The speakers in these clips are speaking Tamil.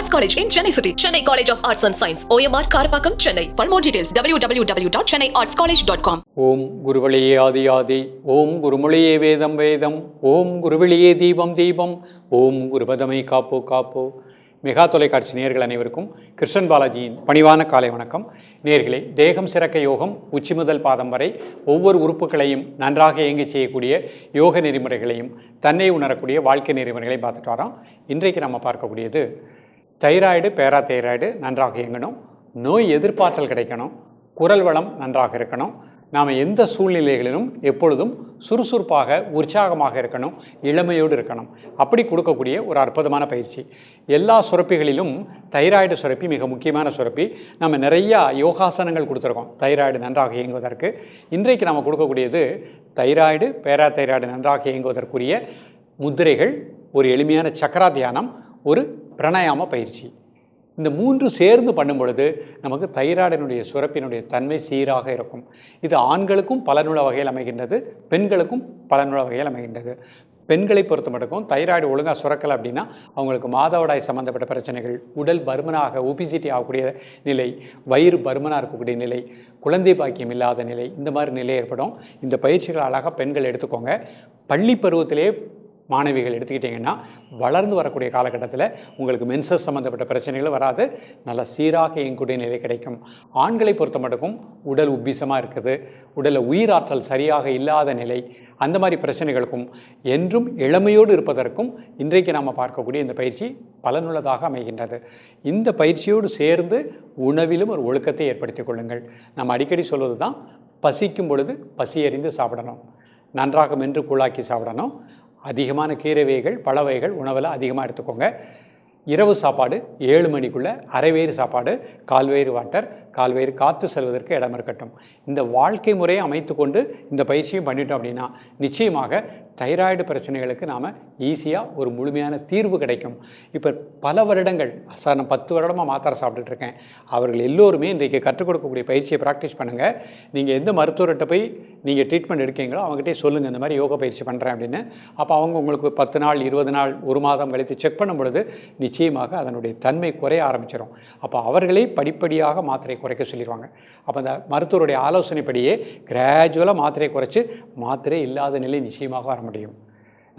Arts College in Chennai City. Chennai College of Arts and Science. OMR Karapakam, Chennai. For more details, www.chennaiartscollege.com. ஓம் குருவழியே ஆதி ஆதி, ஓம் குருமொழியே வேதம் வேதம், ஓம் குருவழியே தீபம் தீபம், ஓம் குருபதமை காப்போ காப்போ. மெகா தொலைக்காட்சி நேயர்கள் அனைவருக்கும் கிருஷ்ணன் பாலாஜியின் பணிவான காலை வணக்கம். நேயர்களே, தேகம் சிறக்க யோகம், உச்சி முதல் பாதம் வரை ஒவ்வொரு உறுப்புகளையும் நன்றாக இயங்கி செய்யக்கூடிய யோக நெறிமுறைகளையும் தன்னை உணரக்கூடிய வாழ்க்கை நெறிமுறைகளையும் பார்த்துட்டு வரோம். இன்றைக்கு நம்ம பார்க்கக்கூடியது தைராய்டு, பேராதைராய்டு நன்றாக இயங்கணும், நோய் எதிர்ப்பாற்றல் கிடைக்கணும், குரல் வளம் நன்றாக இருக்கணும், நாம் எந்த சூழ்நிலைகளிலும் எப்பொழுதும் சுறுசுறுப்பாக உற்சாகமாக இருக்கணும், இளமையோடு இருக்கணும். அப்படி கொடுக்கக்கூடிய ஒரு அற்புதமான பயிற்சி. எல்லா சுரப்பிகளிலும் தைராய்டு சுரப்பி மிக முக்கியமான சுரப்பி. நம்ம நிறையா யோகாசனங்கள் கொடுத்துருக்கோம் தைராய்டு நன்றாக இயங்குவதற்கு. இன்றைக்கு நம்ம கொடுக்கக்கூடியது தைராய்டு, பேராதைராய்டு நன்றாக இயங்குவதற்குரிய முத்திரைகள், ஒரு எளிமையான சக்கரா தியானம், ஒரு பிராணாயாம பயிற்சி. இந்த மூன்று சேர்ந்து பண்ணும் பொழுது நமக்கு தைராய்டினுடைய சுரப்பினுடைய தன்மை சீராக இருக்கும். இது ஆண்களுக்கும் பலனுள்ள வகையில் அமைகின்றது, பெண்களுக்கும் பலனுள்ள வகையில் அமைகின்றது. பெண்களை பொறுத்த மட்டும் தைராய்டு ஒழுங்காக சுரக்கலை அப்படின்னா அவங்களுக்கு மாதவிடாய் சம்மந்தப்பட்ட பிரச்சனைகள், உடல் பருமனாக ஒபிசிட்டி ஆகக்கூடிய நிலை, வயிறு பருமனாக இருக்கக்கூடிய நிலை, குழந்தை பாக்கியம் இல்லாத நிலை, இந்த மாதிரி நிலை ஏற்படும். இந்த பயிற்சிகள் அழகாக பெண்கள் எடுத்துக்கோங்க. பள்ளி பருவத்திலே மாணவிகள் எடுத்துக்கிட்டிங்கன்னா வளர்ந்து வரக்கூடிய காலகட்டத்தில் உங்களுக்கு மென்சஸ் சம்மந்தப்பட்ட பிரச்சனைகள் வராது, நல்லா சீராக இயங்கக்கூடிய நிலை கிடைக்கும். ஆண்களை பொறுத்த மட்டும் உடல் உப்பிசமாக இருக்குது, உடலில் உயிராற்றல் சரியாக இல்லாத நிலை, அந்த மாதிரி பிரச்சனைகளுக்கும் என்றும் இளமையோடு இருப்பதற்கும் இன்றைக்கு நாம் பார்க்கக்கூடிய இந்த பயிற்சி பலனுள்ளதாக அமைகின்றது. இந்த பயிற்சியோடு சேர்ந்து உணவிலும் ஒரு ஒழுக்கத்தை ஏற்படுத்திக் கொள்ளுங்கள். நம்ம அடிக்கடி சொல்வது தான், பசிக்கும் பொழுது பசி அறிந்து சாப்பிடணும், நன்றாக மென்று கூழாக்கி சாப்பிடணும், அதிகமான கீரை வகைகள், பழ வகைகள் உணவில் அதிகமாக எடுத்துக்கோங்க. இரவு சாப்பாடு 7 மணிக்குள்ளே அரை வயிறு சாப்பாடு, கால்வயிறு வாட்டர், கால்வயிறு காற்று செல்வதற்கு இடம் இருக்கட்டும். இந்த வாழ்க்கை முறையை அமைத்து கொண்டு இந்த பயிற்சியும் பண்ணிட்டோம் அப்படின்னா நிச்சயமாக தைராய்டு பிரச்சனைகளுக்கு நாம் ஈஸியாக ஒரு முழுமையான தீர்வு கிடைக்கும். இப்போ பல வருடங்கள் சார், நான் 10 வருடமாக மாத்திரை சாப்பிட்டுட்ருக்கேன், அவர்கள் எல்லோருமே இன்றைக்கு கற்றுக் கொடுக்கக்கூடிய பயிற்சியை ப்ராக்டிஸ் பண்ணுங்கள். நீங்கள் எந்த மருத்துவர்கிட்ட போய் நீங்கள் ட்ரீட்மெண்ட் எடுக்கீங்களோ அவங்ககிட்டே சொல்லுங்கள், இந்த மாதிரி யோகா பயிற்சி பண்ணுறேன் அப்படின்னு. அப்போ அவங்க உங்களுக்கு 10 நாள், 20 நாள், 1 மாதம் கழித்து செக் பண்ணும் பொழுது நிச்சயமாக அதனுடைய தன்மை குறைய ஆரம்பிச்சிடும். அப்போ அவர்களே படிப்படியாக மாத்திரை குறைக்க சொல்லிடுவாங்க. அப்போ அந்த மருத்துவருடைய ஆலோசனைப்படியே கிராஜுவலாக மாத்திரை குறைச்சி மாத்திரை இல்லாத நிலை நிச்சயமாக வர முடியும்.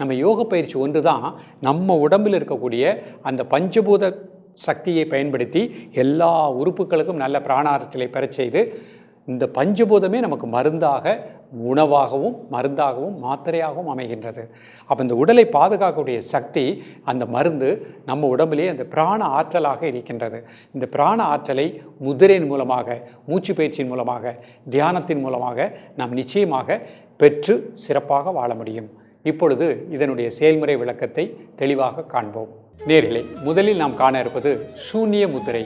நம்ம யோக பயிற்சி ஒன்று தான் நம்ம உடம்பில் இருக்கக்கூடிய அந்த பஞ்சபூத சக்தியை பயன்படுத்தி எல்லா உறுப்புகளுக்கும் நல்ல பிராணாற்றலை பெறச் செய்து இந்த பஞ்சபூதமே நமக்கு மருந்தாக, உணவாகவும், மருந்தாகவும், மாத்திரையாகவும் அமைகின்றது. அப்போ இந்த உடலை பாதுகாக்கக்கூடிய சக்தி, அந்த மருந்து நம்ம உடம்பிலே அந்த பிராண ஆற்றலாக இருக்கின்றது. இந்த பிராண ஆற்றலை முதிரையின் மூலமாக, மூச்சு பயிற்சியின் மூலமாக, தியானத்தின் மூலமாக நாம் நிச்சயமாக பெற்று சிறப்பாக வாழ முடியும். இப்பொழுது இதனுடைய செயல்முறை விளக்கத்தை தெளிவாக காண்போம். நேயர்களே, முதலில் நாம் காண இருப்பது சூன்ய முத்திரை.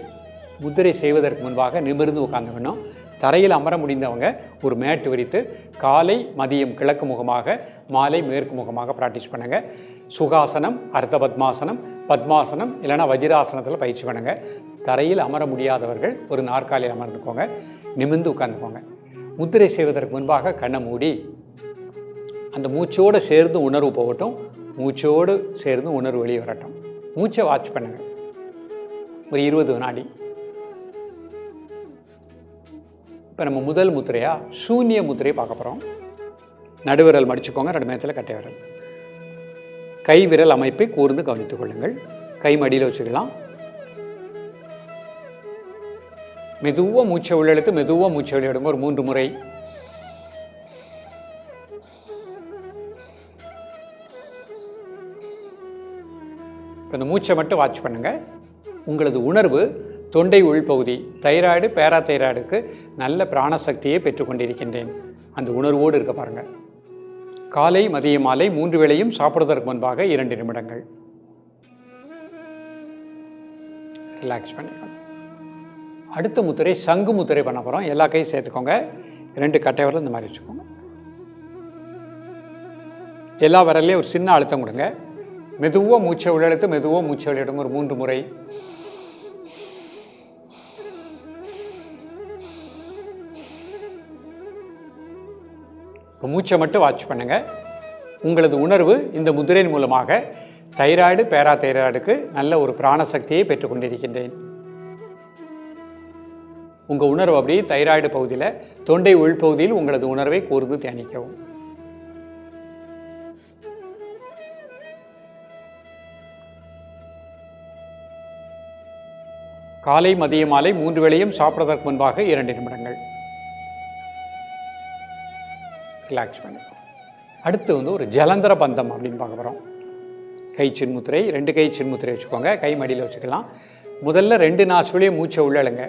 முத்திரை செய்வதற்கு முன்பாக நிமிர்ந்து உட்காந்துக்கணும். தரையில் அமர முடிந்தவங்க ஒரு மேட்டு விரித்து காலை மதியம் கிழக்கு முகமாக, மாலை மேற்கு முகமாக ப்ராக்டிஸ் பண்ணுங்கள். சுகாசனம், அர்த்த பத்மாசனம், பத்மாசனம் இல்லைனா வஜ்ராசனத்தில் பயிற்சி பண்ணுங்கள். தரையில் அமர முடியாதவர்கள் ஒரு நாற்காலியில் அமர்ந்துக்கோங்க, நிமிர்ந்து உட்காந்துக்கோங்க. முத்திரை செய்வதற்கு முன்பாக கண்ணை மூடி அந்த மூச்சோடு சேர்ந்து உணர்வு போகட்டும், மூச்சோடு சேர்ந்து உணர்வு வெளியே வரட்டும். மூச்சை வாட்ச் பண்ணுங்கள் ஒரு 20 வினாடி. இப்போ நம்ம முதல் முத்திரையாக சூன்ய முத்திரையை பார்க்க போகிறோம். நடுவிரல் மடிச்சுக்கோங்க, 2 மேத்தில் கட்டை விரல். கை விரல் அமைப்பை கூர்ந்து கவனித்துக் கொள்ளுங்கள். கை மடியில் வச்சுக்கலாம். மெதுவாக மூச்சை உள்ளெழுத்து மெதுவாக மூச்சை வெளியிடுங்க ஒரு 3 முறை. இப்போ இந்த மூச்சை மட்டும் வாட்ச் பண்ணுங்கள். உங்களது உணர்வு தொண்டை உள்பகுதி, தைராய்டு, பேராதைராய்டுக்கு நல்ல பிராணசக்தியை பெற்றுக்கொண்டிருக்கின்றேன், அந்த உணர்வோடு இருக்க பாருங்கள். காலை மதிய மாலை 3 வேளையும் சாப்பிடுவதற்கு முன்பாக 2 நிமிடங்கள் ரிலாக்ஸ் பண்ணிக்கணும். அடுத்த முத்திரை சங்கு முத்திரை பண்ண போகிறோம். எல்லா கையும் சேர்த்துக்கோங்க. 2 கட்டை விரல் இந்த மாதிரி வச்சுக்கோங்க. எல்லா விரல்லையும் ஒரு சின்ன அழுத்தம் கொடுங்க. மெதுவாக மூச்சை உள்ளெழுத்து மெதுவாக மூச்சை வெளியிடுங்க ஒரு 3 முறை. இப்போ மூச்சை மட்டும் வாட்ச் பண்ணுங்கள். உங்களது உணர்வு இந்த முதிரையின் மூலமாக தைராய்டு பேராதைராய்டுக்கு நல்ல ஒரு பிராணசக்தியை பெற்றுக்கொண்டிருக்கின்றேன். உங்கள் உணர்வு அப்படி தைராய்டு பகுதியில் தொண்டை உள்பகுதியில் உங்களது உணர்வை கூர்ந்து தியானிக்கவும். காலை மதிய மாலை 3 வேளையும் சாப்பிட்றதற்கு முன்பாக 2 நிமிடங்கள் ரிலாக்ஸ் பண்ணி. அடுத்து ஒரு ஜலந்தர பந்தம் அப்படின்னு பார்க்க போகிறோம். கை சின்முத்திரை, 2 கை சின்முத்திரை வச்சுக்கோங்க, கை மடியில் வச்சுக்கலாம். முதல்ல 2 நாசுலேயே மூச்சை உள்ளழுங்க,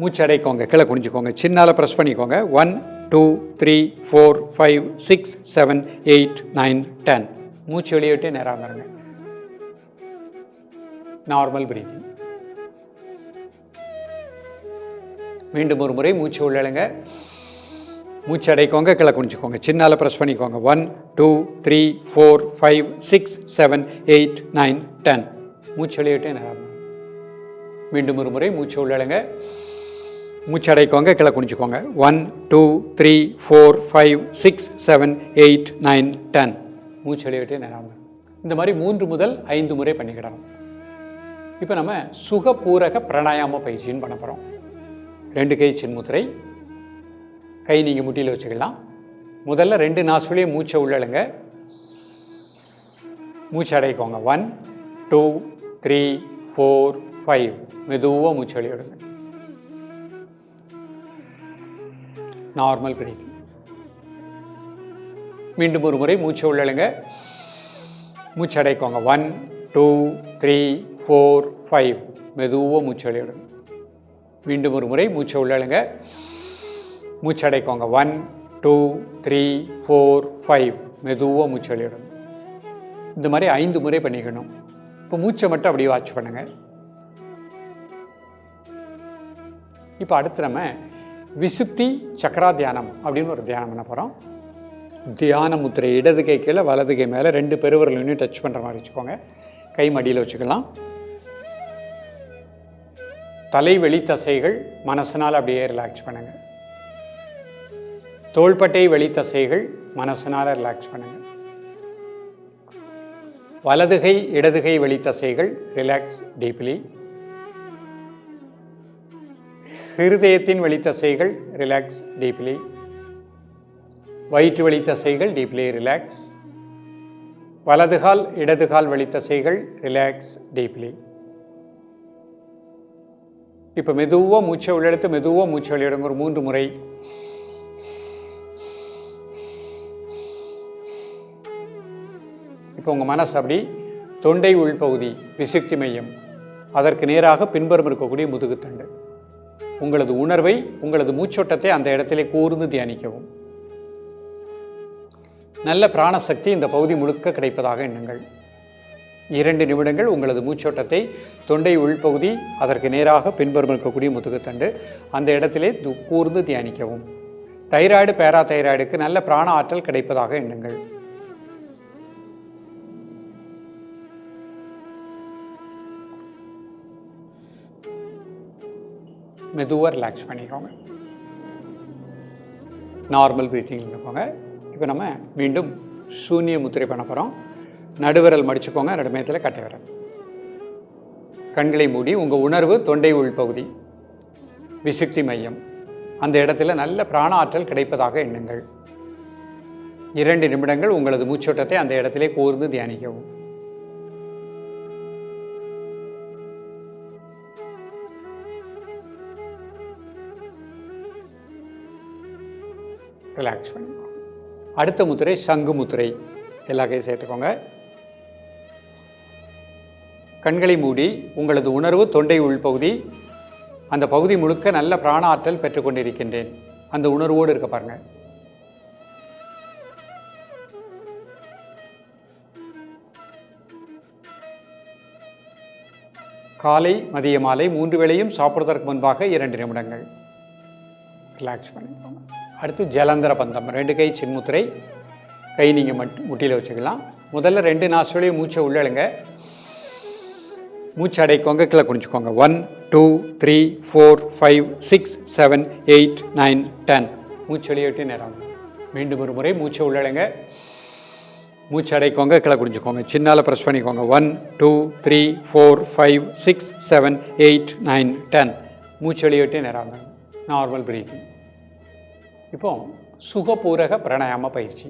மூச்சு அடைக்கோங்க, கீழே குனிஞ்சுக்கோங்க, சின்னால ப்ரெஸ் பண்ணிக்கோங்க. 1 2 3 4 5 6 7 8 9 10. மூச்சு வெளியே விட்டு நேராக இருங்க. Normal breathing. மீண்டும் ஒரு முறை மூச்சு உள்ளழுங்க, மூச்சு அடைக்கோங்க, கீழே குனிஞ்சுக்கோங்க, சின்னால ப்ரெஸ் பண்ணிக்கோங்க. 1 2 3 4 5 6 7 8 9 10. மூச்சு வெளியே விட்டு நேராக இருங்க. மீண்டும் ஒரு முறை மூச்சு உள்ளழுங்க, மூச்சு அடைக்கோங்க, கீழே குனிஞ்சுக்கோங்க. 1 2 3 4 5 6 7 8 9 10. மூச்சு வெளியே விட்டு நேராக. இந்த மாதிரி 3 முதல் 5 முறை பண்ணிக்கிடணும். இப்போ நம்ம சுகபூரக பிராணாயாம பயிற்சின்னு பண்ண போகிறோம். 2 கை சின்முத்திரை, கை நீங்கள் முட்டியில் வச்சுக்கலாம். முதல்ல 2 நாசுலேயே மூச்சை உள்ளழுங்க, மூச்சு அடைக்கோங்க. 1 2 3 4 5. மெதுவாக மூச்சு வெளியே விடுங்க. Normal breathing. மீண்டும் ஒரு முறை மூச்சு உள்ளழுங்க, மூச்சு அடைக்கோங்க. 1 2 3 4 5. மெதுவாக மூச்சு வெளியே விடுங்க. மீண்டும் ஒரு முறை மூச்சு உள்ளழுங்க, மூச்சு அடைக்கோங்க. 1 2 3 4 5. மெதுவாக மூச்சு வெளியே விடுங்க. இந்த மாதிரி 5 முறை பண்ணிக்கணும். இப்போ மூச்சை மட்டும் அப்படியே வாட்ச் பண்ணுங்க. இப்போ அடுத்து நம்ம விசுத்தி சக்கரா தியானம் அப்படின்னு ஒரு தியானம் பண்ண போகிறோம். தியான முத்திரை இடது கை கீழே வலது கை மேலே 2 பெருவிரலையும் டச் பண்ணுற மாதிரி வச்சுக்கோங்க. கை மடியில் வச்சுக்கலாம். தலைவெளி தசைகள் மனசனால் அப்படியே ரிலாக்ஸ் பண்ணுங்க. தோள்பட்டை வெளி தசைகள் மனசனால் ரிலாக்ஸ் பண்ணுங்க. வலதுகை இடதுகை வெளி தசைகள் ரிலாக்ஸ் டீப்லி. ஹிருதயத்தின் வெளித்தசைகள் ரிலாக்ஸ் டீப்லி. வயிற்று வெளித்தசைகள் டீப்லி ரிலாக்ஸ். வலதுகால் இடதுகால் வெளித்தசைகள் ரிலாக்ஸ் டீப்லி. இப்போ மெதுவாக மூச்சை உள்ளெடுத்து மெதுவாக மூச்சை வெளியிடுங்க. ஒரு 3 முறை. இப்போ உங்கள் மனசு அப்படி தொண்டை உள்பகுதி விசுக்தி மையம், அதற்கு நேராக பின்புறம் இருக்கக்கூடிய முதுகுத்தண்டு, உங்களது உணர்வை உங்களது மூச்சோட்டத்தை அந்த இடத்திலே கூர்ந்து தியானிக்கவும். நல்ல பிராணசக்தி இந்த பகுதி முழுக்க கிடைப்பதாக எண்ணுங்கள். 2 நிமிடங்கள் உங்களது மூச்சோட்டத்தை தொண்டை உள்பகுதி, அதற்கு நேராக பின்புறம் இருக்கக்கூடிய முதுகுத்தண்டு, அந்த இடத்திலே கூர்ந்து தியானிக்கவும். தைராய்டு பேராதைராய்டுக்கு நல்ல பிராண ஆற்றல் கிடைப்பதாக எண்ணுங்கள். மெதுவாக ரிலாக்ஸ் பண்ணிக்கோங்க. நார்மல் ப்ரீத்திங் இருக்கோங்க. இப்போ நம்ம மீண்டும் சூன்ய முத்திரை பண்ண போகிறோம். நடுவிரல் மடிச்சுக்கோங்க, நடுமையத்தில் கட்டை விரல். கண்களை மூடி உங்கள் உணர்வு தொண்டை உள்பகுதி விசுக்தி மையம், அந்த இடத்துல நல்ல பிராண ஆற்றல் கிடைப்பதாக எண்ணுங்கள். 2 நிமிடங்கள் உங்களது மூச்சோட்டத்தை அந்த இடத்திலே கூர்ந்து தியானிக்கவும். ரிலாக்ஸ் பண்ணிக்கோங்க. அடுத்த முத்திரை சங்கு முத்திரை. எல்லா கையும் சேர்த்துக்கோங்க. கண்களை மூடி உங்களது உணர்வு தொண்டை உள்பகுதி, அந்த பகுதி முழுக்க நல்ல பிராண ஆற்றல் பெற்றுக்கொண்டிருக்கின்றேன், அந்த உணர்வோடு இருக்க பாருங்க. காலை மதிய மாலை 3 வேளையும் சாப்பிடுவதற்கு முன்பாக 2 நிமிடங்கள் ரிலாக்ஸ் பண்ணிக்கோங்க. அடுத்து ஜலந்தர பந்தம். 2 கை சின்முத்திரை, கை நீங்கள் முட்டியில் வச்சுக்கலாம். முதல்ல 2 நாசுலேயும் மூச்சை உள்ளழுங்க, மூச்சு அடைக்கோங்க, கீழே குனிஞ்சுக்கோங்க. 1 2 3 4 5 6 7 8 9 10. மூச்சு வெளியே விட்டு நேரம். மீண்டும் ஒரு முறை மூச்சை உள்ளழுங்க, மூச்சு அடைக்கோங்க, கீழே குடிஞ்சுக்கோங்க. சின்னால ப்ரெஸ் பண்ணிக்கோங்க. 1 2 3 4 5 6 7 8 9 10. மூச்சு வெளியிட்டு நேராக நார்மல் பிரீத்திங். இப்போ சுகபூரக பிராணாயாம பயிற்சி.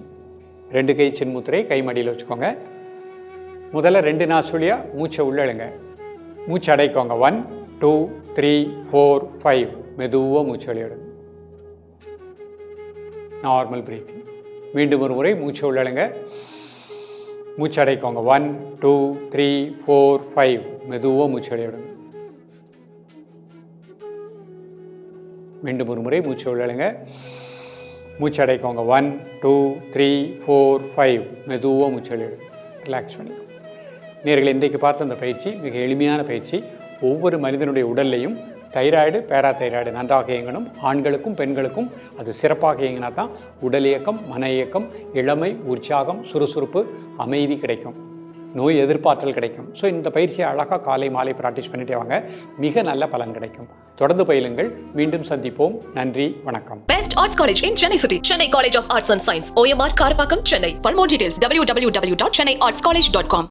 2 கை சின்முத்திரை, கை மடியில் வச்சுக்கோங்க. முதல்ல 2 நாசுலியாக மூச்சை உள்ளழுங்க. மூச்சு அடைக்கோங்க. 1 2 3 4 5. மெதுவாக மூச்சு வெளியிடுங்க. Normal breathing. மீண்டும் ஒரு முறை மூச்சு உள்ளழுங்க. மூச்சு அடைக்கோங்க. 1 2 3 4 5. மெதுவாக மூச்சு வெளியிடுங்க. மீண்டும் ஒரு முறை மூச்சு உள்ளழுங்க. மூச்சு அடைக்கோங்க. 1 2 3 4 5. மெதுவாக மூச்சு வெளியிடுங்க. ரிலாக்ஸ் பண்ணிக்கோங்க. நேயர்களே, இன்றைக்கு பார்த்த அந்த பயிற்சி மிக எளிமையான பயிற்சி. ஒவ்வொரு மனிதனுடைய உடல்லையும் தைராய்டு, பேராதைராய்டு நன்றாக இயங்கணும். ஆண்களுக்கும் பெண்களுக்கும் அது சிறப்பாக இயங்கினா தான் உடல் இயக்கம், மன இயக்கம், இளமை, உற்சாகம், சுறுசுறுப்பு, அமைதி கிடைக்கும். நோய் எதிர்ப்பாற்றல் கிடைக்கும். ஸோ இந்த பயிற்சியை அழகாக காலை மாலை ப்ராக்டிஸ் பண்ணிட்டே வாங்க. மிக நல்ல பலன் கிடைக்கும். தொடர்ந்து பயிலுங்கள். மீண்டும் சந்திப்போம். நன்றி, வணக்கம். Best Arts College in Chennai City. Chennai College of Arts and Science. OMR Karpakkam, Chennai. For more details, www.chennaiartscollege.com.